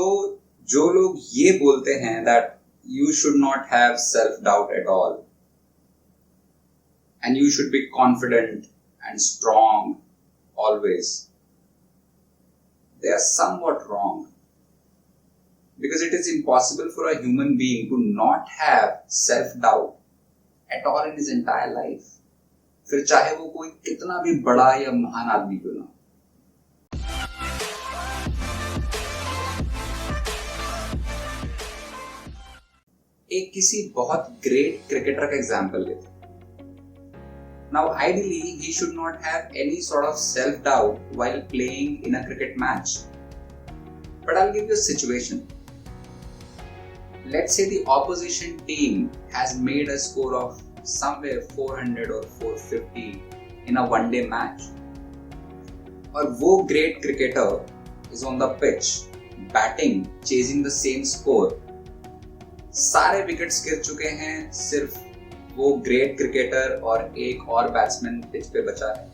So जो लोग ये बोलते हैं that you should not have self-doubt at all and you should be confident and strong always, they are somewhat wrong. Because it is impossible for a human being to not have self-doubt at all in his entire life. फिर चाहे वो कोई कितना भी बड़ा या महान आदमी क्यों ना। एक किसी बहुत ग्रेट क्रिकेटर का एग्जाम्पल लेते हैं। Now ideally he should not have any sort of self-doubt while playing in a cricket match. But I'll give you a situation. Let's say the opposition team has made a score of somewhere 400 or 450 in a one-day match. और वो great cricketer is on the pitch, batting, chasing the same score. सारे wickets गिर चुके हैं, सिर्फ वो great cricketer और एक और बैट्समैन पिच पे बचा है।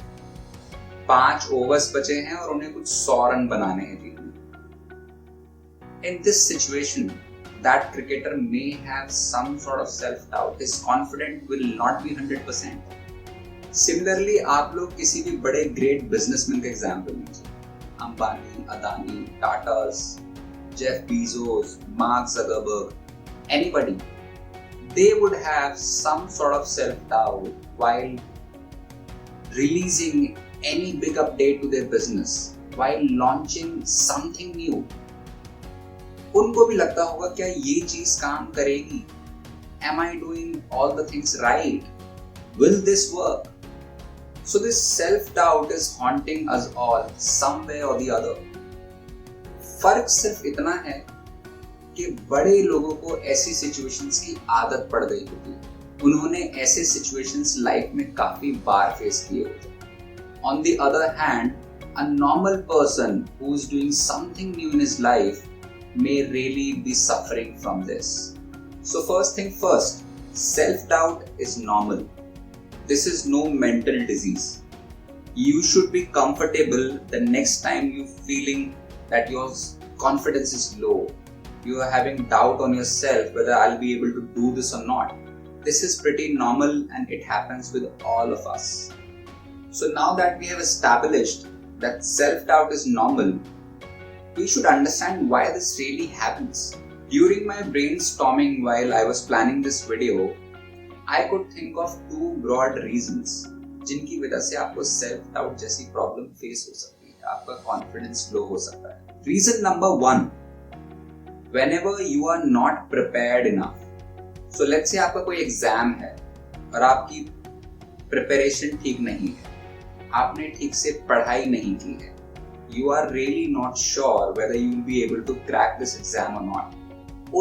5 ओवर्स बचे हैं और उन्हें कुछ 100 रन बनाने हैं टीम में। In this situation, that cricketer may have some sort of self-doubt. His confidence will not be 100%. Similarly, आप लोग किसी भी बड़े great businessman का example लीजिए। Ambani, Adani, Tatas, Jeff Bezos, mark Zuckerberg, anybody. They would have some sort of self-doubt while releasing any big update to their business, while launching something new. उनको भी लगता होगा क्या ये चीज काम करेगी? Am I doing all the things right? Will this work? So this self-doubt is haunting us all some way or the other. फर्क सिर्फ इतना है कि बड़े लोगों को ऐसी सिचुएशंस की आदत पड़ गई होती है। उन्होंने ऐसे सिचुएशंस लाइफ में काफी बार फेस किए होते हैं। On the other hand, a normal person who is doing something new in his life may really be suffering from this. So first thing first, self-doubt is normal. This is no mental disease. You should be comfortable the next time you feeling that your confidence is low. You are having doubt on yourself whether I'll be able to do this or not. This is pretty normal and it happens with all of us. So now that we have established that self-doubt is normal, we should understand why this really happens. During my brainstorming while I was planning this video, I could think of 2 broad reasons जिनकी वजह से आपको self doubt जैसी problem face हो सकती है, आपका confidence low हो सकता है। Reason number 1, whenever you are not prepared enough. So let's say आपका कोई एग्जाम है और आपकी प्रिपरेशन ठीक नहीं है, आपने ठीक से पढ़ाई नहीं की है. You are really not sure whether you will be able to crack this exam or not.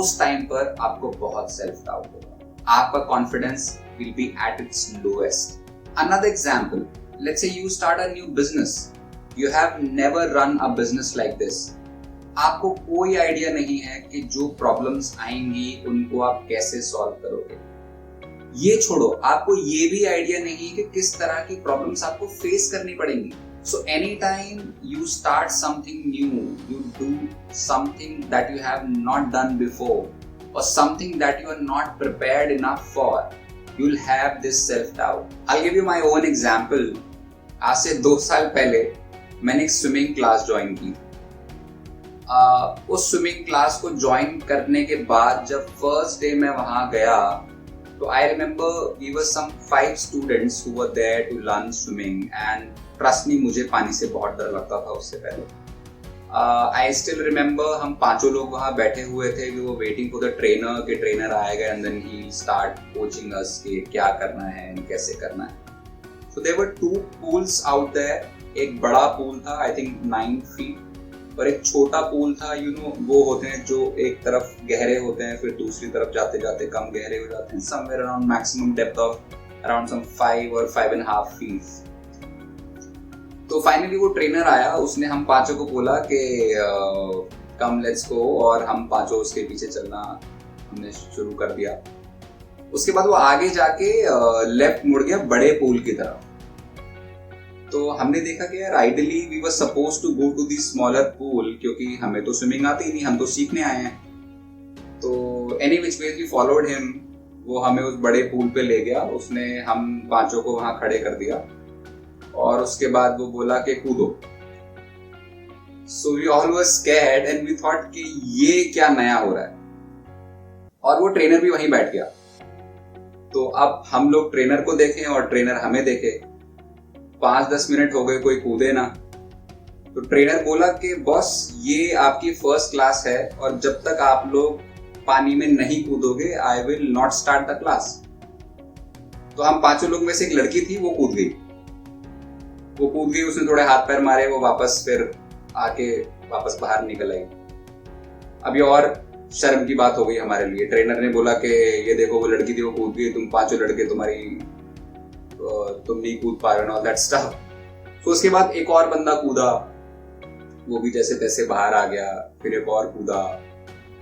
उस टाइम पर आपको बहुत सेल्फ डाउट होगा, आपका confidence will be at its lowest. Another example, let's say you start a new business. You have never run a business like this. आपको कोई idea नहीं है कि जो प्रॉब्लम्स आएंगी उनको आप कैसे सॉल्व करोगे. ये छोड़ो, आपको ये भी आइडिया नहीं कि किस तरह की प्रॉब्लम्स आपको फेस करनी पड़ेंगी. So anytime you start something new, you do something that you have not done before or something that you are not prepared enough for, you'll have this self-doubt. I'll give you my own example. आज से 2 साल पहले मैंने एक swimming class join की. उस swimming class को join करने के बाद जब फर्स्ट डे मैं वहां गया तो I remember we were some 5 students who were there to learn swimming and trust me, मुझे पानी से बहुत डर लगता था उससे पहले. I still remember हम 5 लोग वहाँ बैठे हुए थे, we were waiting for the trainer कि ट्रेनर आएगा and then he'll start coaching us कि क्या करना है कैसे करना है. So there were 2 pools out there. एक बड़ा पूल था I think 9 feet और एक छोटा पूल था. वो होते हैं जो एक तरफ गहरे होते हैं फिर दूसरी तरफ जाते जाते कम गहरे हो जाते हैं. Somewhere around maximum depth of around some 5 or 5.5 feet. तो फाइनली वो ट्रेनर आया, उसने हम 5 को बोला कि कम लेट्स गो और हम 5 उसके पीछे चलना हमने शुरू कर दिया. उसके बाद वो आगे जाके लेफ्ट मुड़ गया बड़े पूल की तरफ. तो हमने देखा कि यार ideally we were suppose to go to the smaller pool, क्योंकि हमें तो स्विमिंग आती ही नहीं, हम तो सीखने आए हैं। तो any which ways we followed him. वो हमें उस बड़े पूल पे ले गया, उसने हम पांचों को वहां खड़े कर दिया और उसके बाद वो बोला कि कूदो। So we all were scared and we thought कि ये क्या नया हो रहा है। और वो ट्रेनर भी वहीं बैठ गया। तो अब हम लोग ट्रेनर को देखें और ट्रेनर हमें देखे। 5-10 मिनट हो गए, कोई कूदे ना। तो ट्रेनर बोला कि बॉस ये आपकी फर्स्ट क्लास है और जब तक आप लोग पानी में नहीं कूदोगे I will not start the class. तो हम पांचों लोग में से एक लड़की थी, वो कूद गई, उसने थोड़े हाथ पैर मारे, वो वापस फिर आके वापस बाहर निकल आई। अभी और शर्म की बात हो गई हमारे लिए। ट्रेनर ने बोला कि ये देखो वो लड़की थी, वो कूद गई, तुम पांचों लड़के तुम नहीं कूद पा रहे हो, दैट स्टफ। तो उसके बाद एक और बंदा कूदा, वो भी जैसे तैसे बाहर आ गया, फिर एक और कूदा।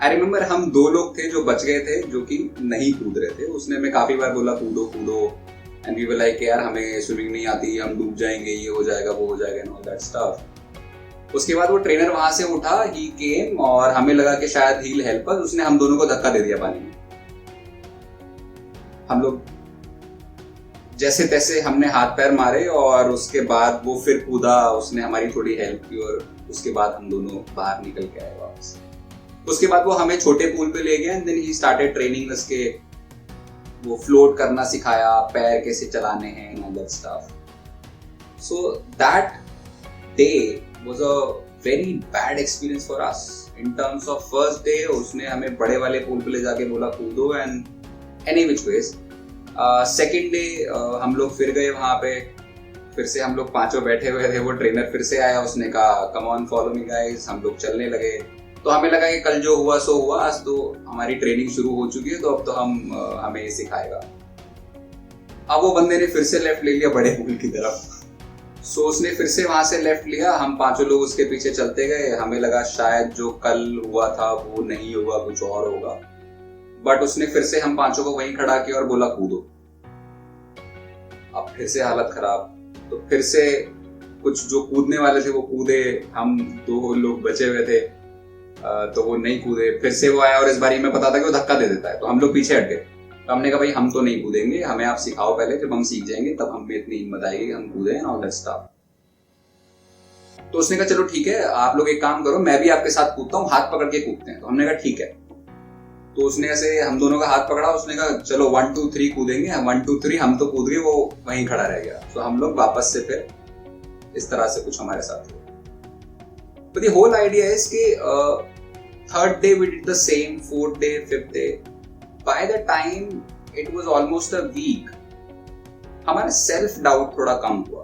आई रिमेम्बर हम 2 लोग थे जो बच गए थे, जो कि नहीं कूद रहे थे। उसने हमें काफी बार बोला कूदो कूदो, एंड वी वर लाइक यार हमें स्विमिंग नहीं आती, हम डूब जाएंगे, ये हो जाएगा वो हो जाएगा एंड ऑल दैट स्टफ। उसके बाद वो ट्रेनर वहां से उठा, ही केम, और हमें लगा कि शायद ही विल हेल्प अस। उसने हम दोनों को धक्का दे दिया पानी में। हम लोग जैसे तैसे हमने हाथ पैर मारे और उसके बाद वो फिर कूदा, उसने हमारी थोड़ी हेल्प की और उसके बाद हम दोनों बाहर निकल के आए वापस। उसके बाद वो हमें छोटे पूल पे ले गया and then he started training us के वो फ्लोट करना सिखाया, पैर कैसे चलाने हैं and all that stuff. So that day was a very bad experience for us in terms of first day. उसने हमें बड़े वाले पूल पे ले जाके बोला कूदो and any which veg. Second day हम लोग फिर गए वहां पे, फिर से हम लोग पांचों बैठे हुए थे। वो ट्रेनर फिर से आया, उसने कहा come on follow me guys. हम लोग चलने लगे। तो हमें लगा कि कल जो हुआ सो हुआ, आज तो हमारी ट्रेनिंग शुरू हो चुकी है, तो अब तो हमें ये सिखाएगा। अब वो बंदे ने फिर से लेफ्ट ले लिया बड़े पूल की तरफ। सो उसने फिर से वहां से लेफ्ट लिया, हम पांचों लोग उसके पीछे चलते गए। हमें लगा शायद जो कल हुआ था वो नहीं होगा, कुछ और होगा। बट उसने फिर से हम पांचों को वहीं खड़ा किया और बोला कूदो। अब फिर से हालत खराब। तो फिर से कुछ जो कूदने वाले थे वो कूदे, हम 2 लोग बचे हुए थे तो वो नहीं कूदे। फिर से वो आया और इस बारी में पता था कि वो धक्का दे देता है, तो हम लोग पीछे हट गए। तो हमने कहा भाई हम तो नहीं कूदेंगे, हमें आप सिखाओ पहले, जब हम सीख जाएंगे तब हमें इतनी हिम्मत आएगी हम कूदे एंड ऑल दैट स्टफ। तो उसने कहा चलो ठीक है, आप लोग एक काम करो, मैं भी आपके साथ कूदता हूँ, हाथ पकड़ के कूदते हैं। तो हमने कहा ठीक है। तो उसने ऐसे हम दोनों का हाथ पकड़ा, उसने कहा चलो 1 2 3 कूदेंगे। 1 2 3 हम तो कूद गए, वो वहीं खड़ा रह गया। तो हम लोग वापस से फिर इस तरह से कुछ हमारे साथ हुआ। But the whole idea is कि third day we did the same, 4th day, 5th day. By the time it was almost a week, हमारा सेल्फ डाउट थोड़ा कम हुआ,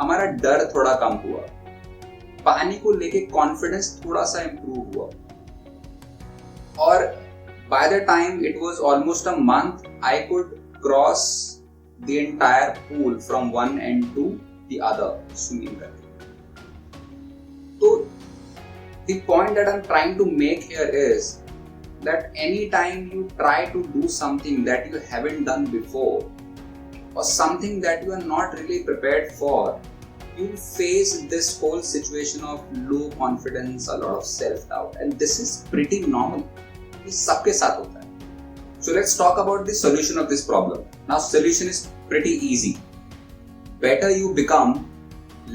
हमारा डर थोड़ा कम हुआ, पानी को लेके कॉन्फिडेंस थोड़ा सा इम्प्रूव हुआ। और by the time it was almost a month, I could cross the entire pool from one end to the other swimming करके। तो the point that I'm trying to make here is that anytime you try to do something that you haven't done before or something that you are not really prepared for, you'll face this whole situation of low confidence, a lot of self-doubt, and this is pretty normal. ये सबके साथ होता है। So let's talk about the solution of this problem. Now solution is pretty easy. Better you become,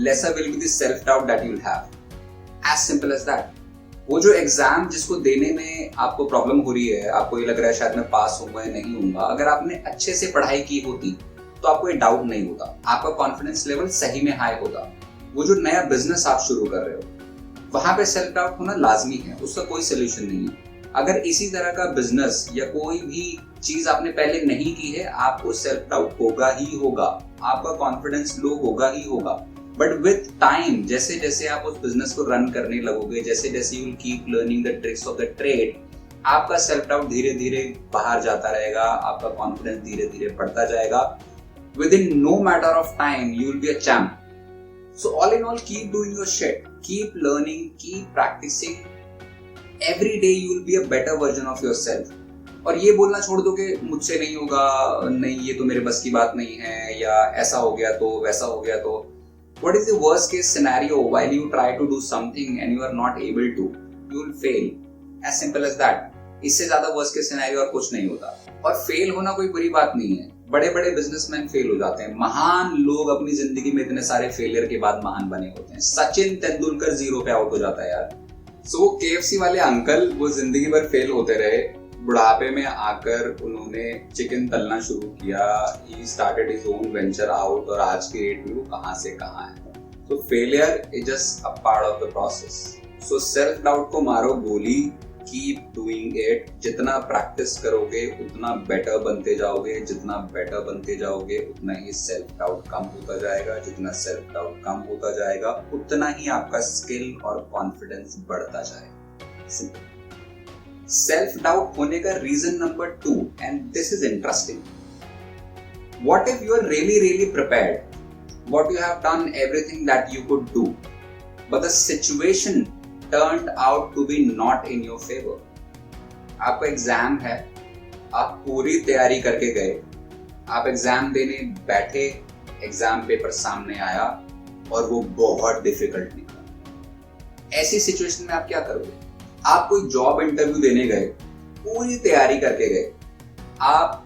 lesser will be the self-doubt that you'll have. As simple as that. वो जो exam जिसको देने में आपको प्रॉब्लम हो रही है, आपको ये लग रहा है शायद मैं पास होऊंगा या नहीं होऊंगा, अगर आपने अच्छे से पढ़ाई की होती तो आपको ये डाउट नहीं होता, आपका कॉन्फिडेंस लेवल सही में हाई होता। वो जो नया बिजनेस आप शुरू कर रहे हो, वहां पे सेल्फ डाउट होना लाजमी है, उसका कोई सोल्यूशन नहीं है। अगर इसी तरह का बिजनेस या कोई भी चीज आपने पहले नहीं की है, आपको सेल्फ डाउट होगा ही होगा, आपका कॉन्फिडेंस लो होगा ही होगा। बट विथ टाइम, जैसे जैसे आप उस बिजनेस को रन करने लगोगे, जैसे जैसे you will keep learning the tricks of the trade, आपका सेल्फ डाउट धीरे धीरे बाहर जाता रहेगा, आपका कॉन्फिडेंस धीरे धीरे बढ़ता जाएगा। Within no matter of time you will be a champ. So all in all, keep doing your shit, keep learning, keep practising. Every day you will be a better version of yourself. और ये बोलना छोड़ दो कि मुझसे नहीं होगा, नहीं ये तो मेरे बस की बात नहीं है, या ऐसा हो गया तो वैसा हो गया तो। What is the worst case scenario while you try to do something and you are not able to? You will fail. As simple as that. इससे ज्यादा worst case scenario और कुछ नहीं होता. और फेल होना कोई बुरी बात नहीं है. बड़े बड़े बिजनेसमैन फेल हो जाते हैं. महान लोग अपनी जिंदगी में इतने सारे फेलियर के बाद महान बने होते हैं. सचिन तेंदुलकर 0 पे आउट हो जाता है यार. सो KFC वाले अंकल वो जिंदगी भर फेल होते रहे. बुढ़ापे में आकर उन्होंने चिकन तलना शुरू किया. He started his own venture out और आज की डेट में वो कहां से कहां है. So failure is just a part of the process. So self doubt को मारो गोली. Keep doing it. जितना प्रैक्टिस करोगे उतना बेटर बनते जाओगे. जितना बेटर बनते जाओगे उतना ही सेल्फ डाउट कम होता जाएगा. जितना सेल्फ डाउट कम होता जाएगा उतना ही आपका स्किल और कॉन्फिडेंस बढ़ता जाएगा. सिंपल. सेल्फ डाउट होने का reason number 2, and this is interesting. What if you are really prepared? What you have done everything that you could do, but the situation turned out to be not in your favor. आपका exam है, आप पूरी तैयारी करके गए, आप exam देने बैठे, एग्जाम पेपर सामने आया और वो बहुत डिफिकल्ट निकला. ऐसी सिचुएशन में आप क्या करोगे? आप कोई जॉब इंटरव्यू देने गए, पूरी तैयारी करके गए, आप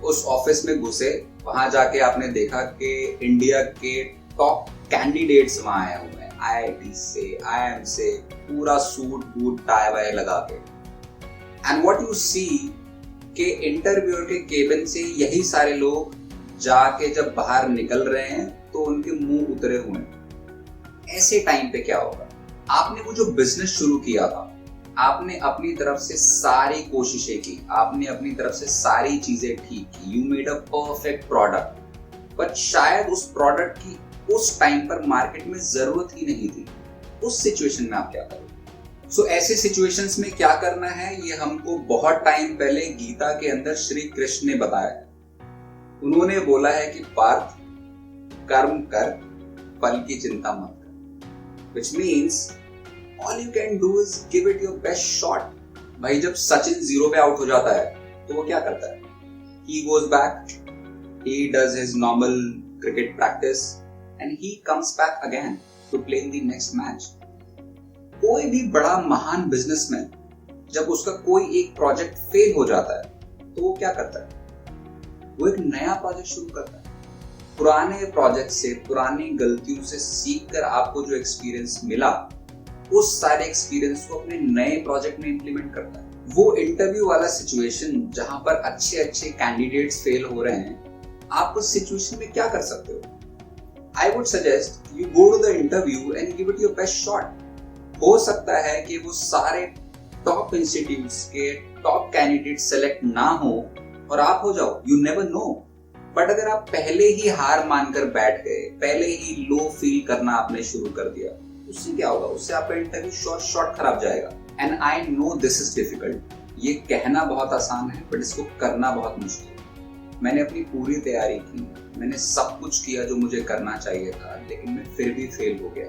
उस ऑफिस में घुसे, वहां जाके आपने देखा कि इंडिया के टॉप कैंडिडेट्स वहां आए हुए हैं. IIT से, IIM से, पूरा सूट बूट टाई वाई लगा के. एंड व्हाट यू सी के इंटरव्यूअर के केबिन से यही सारे लोग जाके जब बाहर निकल रहे हैं तो उनके मुंह उतरे हुए हैं. ऐसे टाइम पे क्या होगा? आपने वो जो बिजनेस शुरू किया था, आपने अपनी तरफ से सारी कोशिशें की, आपने अपनी तरफ से सारी चीजें ठीक की. You made a perfect product, but शायद उस प्रोडक्ट की उस टाइम पर मार्केट में जरूरत ही नहीं थी. उस सिचुएशन में आप क्या करोगे? सो ऐसे सिचुएशंस में क्या करना है ये हमको बहुत टाइम पहले गीता के अंदर श्री कृष्ण ने बताया है. उन्होंने बोला है कि पार्थ, कर्म कर, फल की चिंता मत कर. Which means all you can do is give it your best shot. भाई जब सचिन 0 पे आउट हो जाता है तो वो क्या करता है? He goes back, he does his normal cricket practice and he comes back again to play in the next match. कोई भी बड़ा महान बिजनेसमैन जब उसका कोई एक प्रोजेक्ट फेल हो जाता है तो वो क्या करता है? वो एक नया प्रोजेक्ट शुरू करता है. पुराने प्रोजेक्ट से, पुरानी गलतियों से सीखकर आपको जो एक्सपीरियंस मिला, उस सारे एक्सपीरियंस को अपने नए प्रोजेक्ट में इंप्लीमेंट करता है. वो इंटरव्यू वाला सिचुएशन जहां पर अच्छे कैंडिडेट्स फेल हो रहे हैं, आप उस सिचुएशन में क्या कर सकते हो? I would suggest you go to the interview and give it your best shot. हो सकता है कि वो सारे टॉप इंस्टीट्यूट्स के टॉप कैंडिडेट सेलेक्ट ना हो और आप हो जाओ. You never know. बट अगर आप पहले ही हार मानकर बैठ गए, पहले ही लो फील करना आपने शुरू कर दिया, उससे क्या होगा? उससे आपका इंटरव्यू शॉर्ट खराब जाएगा. And I know this is difficult. ये कहना बहुत आसान है बट इसको करना बहुत मुश्किल है. मैंने अपनी पूरी तैयारी की, मैंने सब कुछ किया जो मुझे करना चाहिए था, लेकिन मैं फिर भी फेल हो गया.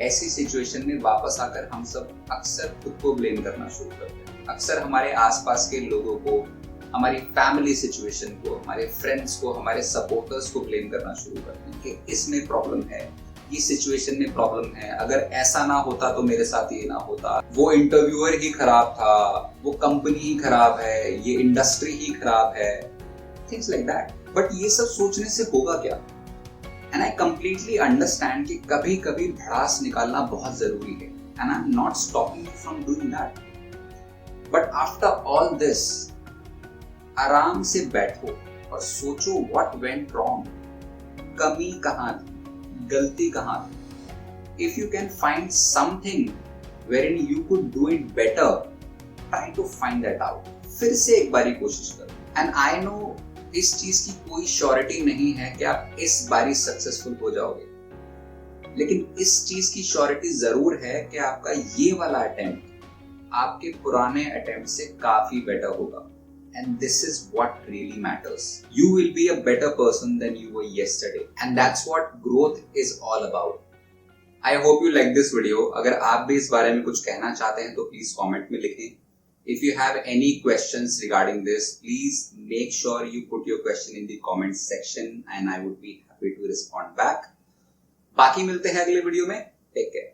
ऐसी सिचुएशन में वापस आकर हम सब अक्सर खुद को ब्लेम करना शुरू करते हैं. अक्सर हमारे आसपास के लोगों को, हमारी फैमिली सिचुएशन को, हमारे फ्रेंड्स को, हमारे सपोर्टर्स को ब्लेम करना शुरू करते हैं कि इसमें प्रॉब्लम है, इस सिचुएशन में प्रॉब्लम है, अगर ऐसा ना होता तो मेरे साथ ये ना होता, वो इंटरव्यूअर ही खराब था, वो कंपनी ही खराब है, ये इंडस्ट्री ही खराब है. Things like that. बट ये सब सोचने से होगा क्या? एंड आई कंप्लीटली अंडरस्टैंड कि कभी कभी भड़ास निकालना बहुत जरूरी है. And I am not stopping you from doing that. But after all this, आराम से बैठो और सोचो व्हाट वेंट रॉन्ग. कमी कहाँ थी, गलती कहाँ थी. If you can find something wherein you could do it better, try to find that out. फिर से एक बारी कोशिश करो. एंड आई नो इस चीज की कोई श्योरिटी नहीं है कि आप इस बारी सक्सेसफुल हो जाओगे, लेकिन इस चीज की श्योरिटी जरूर है कि आपका ये वाला अटेम्प्ट आपके पुराने अटेम्प्ट से काफी बेटर होगा. And this is what really matters. You will be a better person than you were yesterday, and that's what growth is all about. I hope you like this video. अगर आप भी इस बारे में कुछ कहना चाहते हैं तो प्लीज कॉमेंट में लिखें. If you have any questions regarding this, please make sure you put your question in the comment section and I would be happy to respond back. बाकी मिलते हैं अगले वीडियो में। Take care.